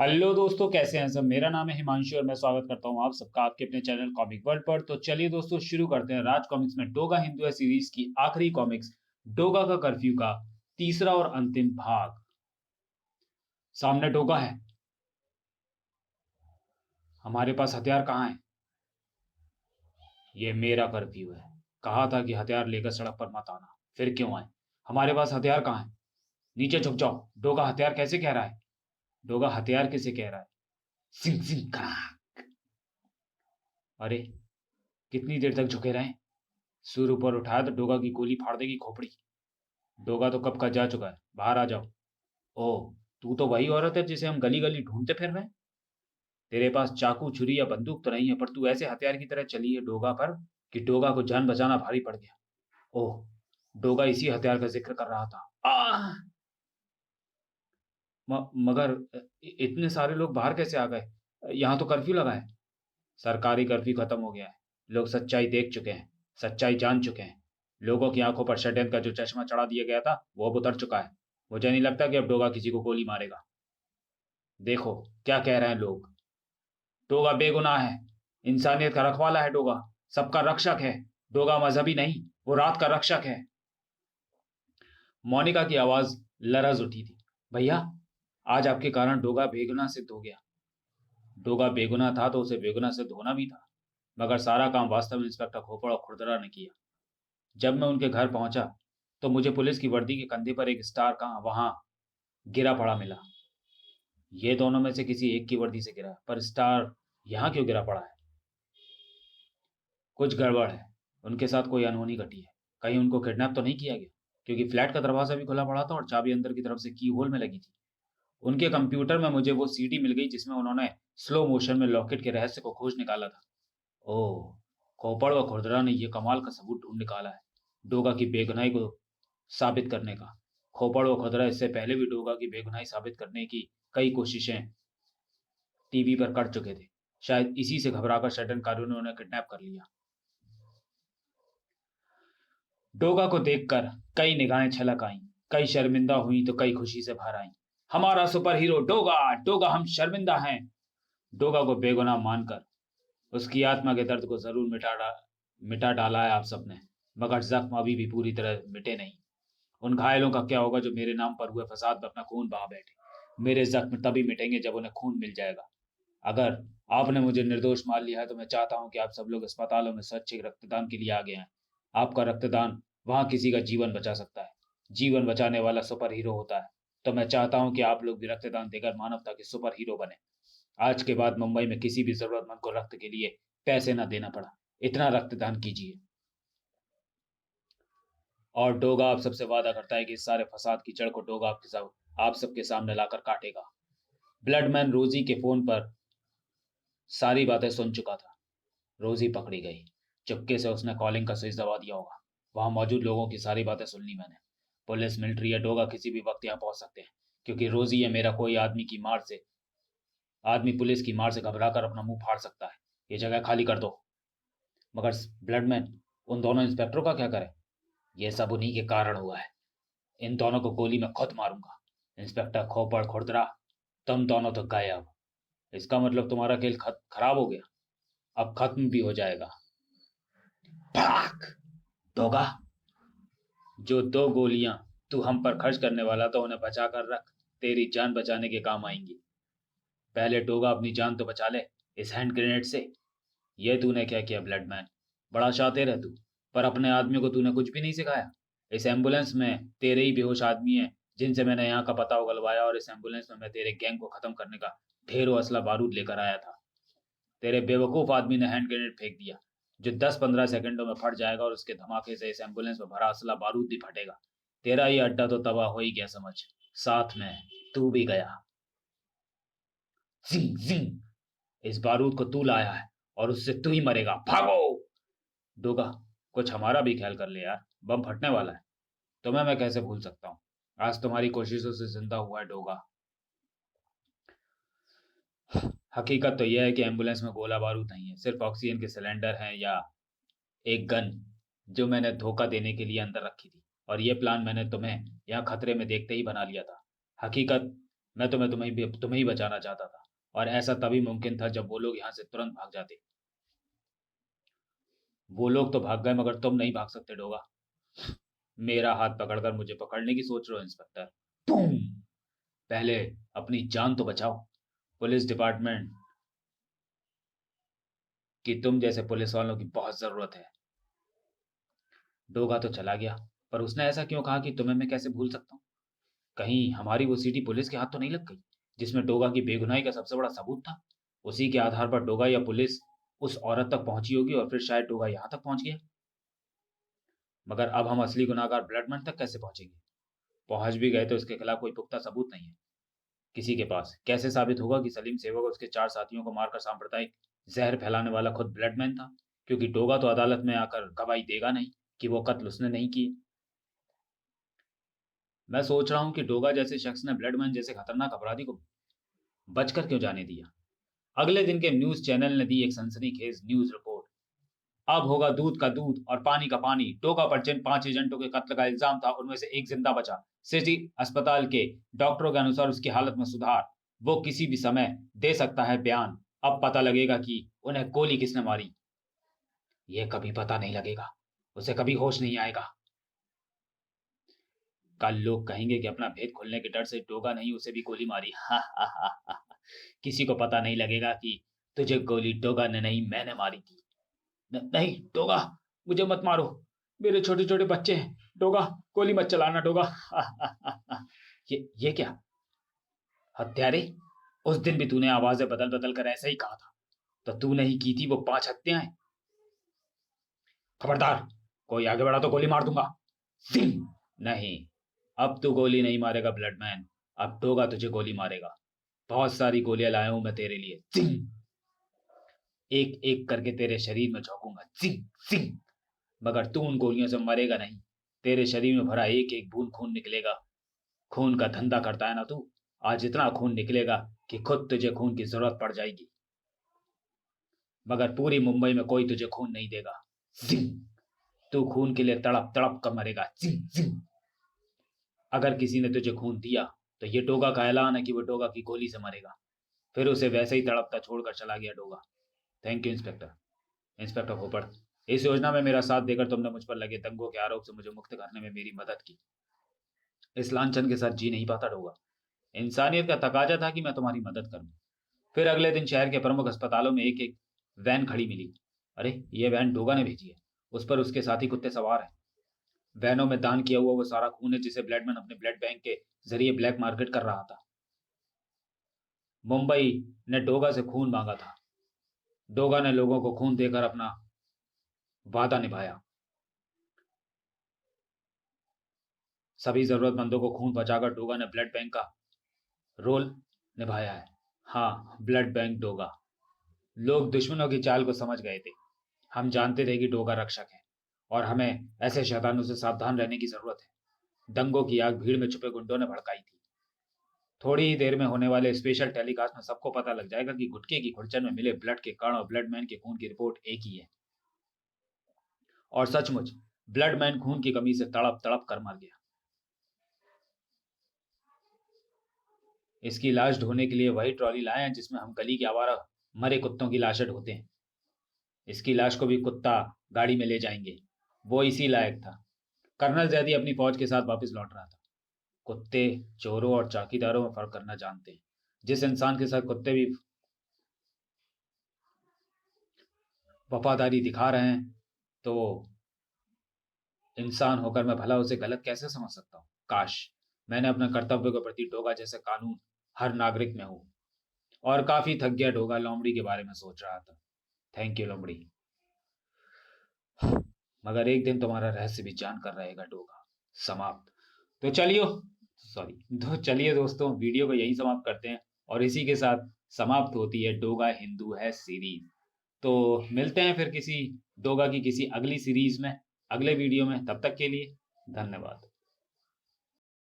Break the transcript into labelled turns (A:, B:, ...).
A: Hello दोस्तों, कैसे हैं सब। मेरा नाम है हिमांशु और मैं स्वागत करता हूं आप सबका आपके अपने चैनल कॉमिक वर्ल्ड पर। तो चलिए दोस्तों, शुरू करते हैं राज कॉमिक्स में डोगा हिंदू है सीरीज की आखिरी कॉमिक्स डोगा का कर्फ्यू का तीसरा और अंतिम भाग। सामने डोगा है। हमारे पास हथियार कहाँ है? ये मेरा कर्फ्यू है। कहा था कि हथियार लेकर सड़क पर मत आना, फिर क्यों आए? हमारे पास हथियार कहाँ है? नीचे झुक जाओ। डोगा हथियार कैसे कह रहा है? डोगा हथियार किसे कह रहा है? सिंह सिंह का। अरे, कितनी देर तक झुके रहें? सिर ऊपर उठाया तो डोगा की गोली फाड़ देगी खोपड़ी। डोगा तो कब का जा चुका है, बाहर आ जाओ। ओह, तू तो वही औरत है जिसे हम गली गली ढूंढते फिर रहे हैं। तेरे पास चाकू छुरी या बंदूक तो नहीं है, पर तू ऐसे हथियार की तरह चली है डोगा पर कि डोगा को जान बचाना भारी पड़ गया। ओह, डोगा इसी हथियार का जिक्र कर रहा था। मगर इतने सारे लोग बाहर कैसे आ गए? यहाँ तो कर्फ्यू लगा है। सरकारी कर्फ्यू खत्म हो गया है। लोग सच्चाई देख चुके हैं, सच्चाई जान चुके हैं। लोगों की आंखों पर षड्यंत्र का जो चश्मा चढ़ा दिया गया था वो अब उतर चुका है। मुझे नहीं लगता कि अब डोगा किसी को गोली मारेगा। देखो क्या कह रहे हैं लोग। डोगा बेगुनाह है। इंसानियत का रखवाला है डोगा। सबका रक्षक है। डोगा मजहबी नहीं, वो रात का रक्षक है। मोनिका की आवाज लरज उठी थी। भैया, आज आपके कारण डोगा बेगुनाह सिद्ध हो गया। डोगा बेगुनाह था तो उसे बेगुनाह सिद्ध होना भी था। मगर सारा काम वास्तव में इंस्पेक्टर खोपड़ और खुरदरा ने किया। जब मैं उनके घर पहुंचा तो मुझे पुलिस की वर्दी के कंधे पर एक स्टार कहाँ वहां गिरा पड़ा मिला। ये दोनों में से किसी एक की वर्दी से गिरा, पर स्टार यहाँ क्यों गिरा पड़ा है? कुछ गड़बड़ है। उनके साथ कोई अनहोनी घटी है। कहीं उनको किडनैप तो नहीं किया गया? क्योंकि फ्लैट का दरवाजा भी खुला पड़ा था और चाबी अंदर की तरफ से की होल में लगी थी। उनके कंप्यूटर में मुझे वो सीडी मिल गई जिसमें उन्होंने स्लो मोशन में लॉकेट के रहस्य को खोज निकाला था। ओह, खोपड़ व खुरदरा ने यह कमाल का सबूत ढूंढ निकाला है डोगा की बेगुनाही को साबित करने का। खोपड़ व खुरदरा इससे पहले भी डोगा की बेगुनाही साबित करने की कई कोशिशें टीवी पर कर चुके थे। शायद इसी से घबराकर षड्यंत्रकारियों ने उन्हें किडनैप कर लिया। डोगा को देखकर कई निगाहें छलक आईं। कई शर्मिंदा हुई तो कई खुशी से भर आईं। हमारा सुपर हीरो डोगा, डोगा, हम शर्मिंदा हैं। डोगा को बेगुनाह मानकर उसकी आत्मा के दर्द को जरूर मिटा डाला है आप सबने। मगर जख्म अभी भी पूरी तरह मिटे नहीं। उन घायलों का क्या होगा जो मेरे नाम पर हुए फसाद में अपना खून बहा बैठे? मेरे जख्म तभी मिटेंगे जब उन्हें खून मिल जाएगा। अगर आपने मुझे निर्दोष मान लिया है तो मैं चाहता हूं कि आप सब लोग अस्पतालों में स्वैच्छिक रक्तदान के लिए आगे आएं। आपका रक्तदान वहां किसी का जीवन बचा सकता है। जीवन बचाने वाला सुपर हीरो होता है। तो मैं चाहता हूं कि आप लोग भी रक्तदान देकर मानवता के सुपर हीरो बने। आज के बाद मुंबई में किसी भी जरूरतमंद को रक्त के लिए पैसे ना देना पड़ा। इतना रक्तदान कीजिए। और डोगा आप सबसे वादा करता है कि इस सारे फसाद की जड़ को डोगा आपके सब आप सबके सामने लाकर काटेगा। ब्लडमैन रोजी के फोन पर सारी बातें सुन चुका था। रोजी पकड़ी गई। चुपके से उसने कॉलिंग का स्विच दबा दिया होगा। वहां मौजूद लोगों की सारी बातें सुन ली मैंने। पुलिस, मिलिट्री या डोगा किसी भी वक्त यहाँ पहुंच सकते हैं, क्योंकि रोजी या मेरा कोई आदमी पुलिस की मार से घबराकर अपना मुंह फाड़ सकता है। ये जगह खाली कर दो। मगर ब्लडमैन, उन दोनों इंस्पेक्टरों का क्या करें? ये सब उन्हीं के कारण हुआ है। इन दोनों को गोली मैं खुद मारूंगा। इंस्पेक्टर खोपड़ खुरदरा, तुम दोनों तो गए अब। इसका मतलब तुम्हारा खेल खराब हो गया। अब खत्म भी हो जाएगा। भाग दोगा। जो दो गोलियां तू हम पर खर्च करने वाला था उन्हें बचा कर रख। तेरी जान बचाने के काम आएंगी। पहले डोगा अपनी जान तो बचा ले इस हैंड ग्रेनेड से। ये तूने क्या किया ब्लडमैन? बड़ा शातिर है तू, पर अपने आदमी को तूने कुछ भी नहीं सिखाया। इस एम्बुलेंस में तेरे ही बेहोश आदमी हैं जिनसे मैंने यहाँ का पता उगलवाया, और इस एम्बुलेंस में मैं तेरे गैंग को खत्म करने का ढेरों असला बारूद लेकर आया था। तेरे बेवकूफ आदमी ने हैंड ग्रेनेड फेंक दिया जो 10-15 सेकंडों में फट जाएगा, और उसके धमाके से इस एम्बुलेंस में भरा असला बारूद भी फटेगा। तेरा ये अड्डा तो तबाह हो ही गया समझ। साथ में तू भी गया। जिंग जिंग। इस बारूद को तू लाया है और उससे तू ही मरेगा। भागो डोगा, कुछ हमारा भी ख्याल कर ले यार। बम फटने वाला है। तुम्हें मैं कैसे भूल सकता हूँ? आज तुम्हारी कोशिशों से जिंदा हुआ है डोगा। हकीकत तो यह है कि एम्बुलेंस में गोला बारूद नहीं है, सिर्फ ऑक्सीजन के सिलेंडर हैं या एक गन जो मैंने धोखा देने के लिए अंदर रखी थी। और यह प्लान मैंने तुम्हें यहाँ खतरे में देखते ही बना लिया था। हकीकत मैं तुम्हें ही बचाना चाहता था, और ऐसा तभी मुमकिन था जब वो लोग यहाँ से तुरंत भाग जाते। वो लोग तो भाग गए, मगर तुम नहीं भाग सकते डोगा। मेरा हाथ पकड़कर मुझे पकड़ने की सोच रहे हो इंस्पेक्टर? बूम! पहले अपनी जान तो बचाओ। पुलिस डिपार्टमेंट की तुम जैसे पुलिस वालों की बहुत जरूरत है। डोगा तो चला गया, पर उसने ऐसा क्यों कहा कि तुम्हें मैं कैसे भूल सकता हूँ? कहीं हमारी वो सीटी पुलिस के हाथ तो नहीं लग गई, जिसमें डोगा की बेगुनाही का सबसे बड़ा सबूत था? उसी के आधार पर डोगा या पुलिस उस औरत तक पहुंची होगी, और फिर शायद डोगा यहाँ तक पहुंच गया। मगर अब हम असली गुनाहगार ब्लडमैन तक कैसे पहुंचेंगे? पहुंच भी गए तो इसके खिलाफ कोई पुख्ता सबूत नहीं है किसी के पास। कैसे साबित होगा कि सलीम सेवक और उसके 4 साथियों को मारकर सांप्रदायिक जहर फैलाने वाला खुद ब्लडमैन था? क्योंकि डोगा तो अदालत में आकर गवाही देगा नहीं कि वो कत्ल उसने नहीं किए। मैं सोच रहा हूं कि डोगा जैसे शख्स ने ब्लडमैन जैसे खतरनाक अपराधी को बचकर क्यों जाने दिया। अगले दिन के न्यूज चैनल ने दी एक सनसनीखेज न्यूज रिपोर्ट। अब होगा दूध का दूध और पानी का पानी। डोगा पर जिन 5 एजेंटों के कत्ल का इल्जाम था, उनमें से एक जिंदा बचा। सिटी अस्पताल के डॉक्टरों के अनुसार उसकी हालत में सुधार। वो किसी भी समय दे सकता है बयान। अब पता लगेगा कि उन्हें गोली किसने मारी। ये कभी पता नहीं लगेगा, उसे कभी होश नहीं आएगा। कल लोग कहेंगे कि अपना भेद खुलने के डर से डोगा नहीं उसे भी गोली मारी। हा हा हा हा। किसी को पता नहीं लगेगा कि तुझे गोली डोगा ने नहीं, मैंने मारी थी। नहीं डोगा, मुझे मत मारो, मेरे छोटे छोटे बच्चे हैं। डोगा, गोली मत चलाना डोगा। ये क्या हत्यारे? उस दिन भी तूने आवाजें बदल बदल कर ऐसे ही कहा था, तो तूने ही की थी वो 5 हत्याएं। खबरदार, कोई आगे बढ़ा तो गोली मार दूंगा। सिंह! नहीं, अब तू गोली नहीं मारेगा ब्लडमैन। अब डोगा तुझे गोली मारेगा। बहुत सारी गोलियां लाया हूं मैं तेरे लिए। सिंह! एक एक करके तेरे शरीर में झोंकूंगा। सिंह सिंह! मगर तू उन गोलियों से मरेगा नहीं। तेरे शरीर में भरा एक एक बूंद खून निकलेगा। खून का धंधा करता है ना तू? आज इतना खून निकलेगा कि खुद तुझे खून की जरूरत पड़ जाएगी। मगर पूरी मुंबई में कोई तुझे खून नहीं देगा। जिंग! तू खून के लिए तड़प तड़प कर मरेगा। जिंग जिंग! अगर किसी ने तुझे खून दिया, तो ये डोगा का ऐलान है कि वो डोगा की गोली से मरेगा। फिर उसे वैसे ही तड़पता छोड़कर चला गया Doga. Thank you inspector. Inspector होपड़, इस योजना में मेरा साथ देकर तुमने मुझ पर लगे दंगों के आरोप से मुझे मुक्त करने में मेरी मदद की। इस लांछन के साथ जी नहीं पाता डोगा। इंसानियत का तकाजा था कि मैं तुम्हारी मदद करूं। फिर अगले दिन शहर के प्रमुख अस्पतालों में एक एक वैन खड़ी मिली। अरे, ये वैन डोगा ने भेजी है। उस पर उसके साथी कुत्ते सवार हैं। वैनों में दान किया हुआ वो सारा खून है जिसे ब्लडमैन अपने ब्लड बैंक के जरिए ब्लैक मार्केट कर रहा था। मुंबई ने डोगा से खून मांगा था। डोगा ने लोगों को खून देकर अपना वादा निभाया। सभी जरूरतमंदों को खून पहुंचाकर डोगा ने ब्लड बैंक का रोल निभाया है। हाँ, ब्लड बैंक डोगा। लोग दुश्मनों की चाल को समझ गए थे। हम जानते थे कि डोगा रक्षक है, और हमें ऐसे शैतानों से सावधान रहने की जरूरत है। दंगों की आग भीड़ में छुपे गुंडों ने भड़काई थी। थोड़ी ही देर में होने वाले स्पेशल टेलीकास्ट में सबको पता लग जाएगा कि गुटके की खुरचन में मिले ब्लड के कण और ब्लडमैन के खून की रिपोर्ट एक ही है। और सचमुच ब्लडमैन खून की कमी से तड़प तड़प कर मर गया। इसकी लाश ढोने के लिए वही ट्रॉली लाए हैं जिसमें हम गली के आवारा मरे कुत्तों की लाशें ढोते हैं। इसकी लाश को भी कुत्ता गाड़ी में ले जाएंगे। वो इसी लायक था। कर्नल जैदी अपनी फौज के साथ वापस लौट रहा था। कुत्ते चोरों और चौकीदारों में फर्क करना जानते हैं। जिस इंसान के साथ कुत्ते भी वफादारी दिखा रहे हैं, तो इंसान होकर मैं भला उसे गलत कैसे समझ सकता हूँ? काश मैंने अपने कर्तव्य के प्रति डोगा जैसे कानून हर नागरिक में हो। और काफी थक गया डोगा लोमड़ी के बारे में सोच रहा था। थैंक यू लोमड़ी। मगर एक दिन तुम्हारा रहस्य भी जान कर रहेगा डोगा। समाप्त। तो चलिए, सॉरी, तो चलिए दोस्तों, वीडियो को यही समाप्त करते हैं, और इसी के साथ समाप्त होती है डोगा हिंदू है सीरीज। तो मिलते हैं फिर किसी डोगा की किसी अगली सीरीज में, अगले वीडियो में। तब तक के लिए धन्यवाद।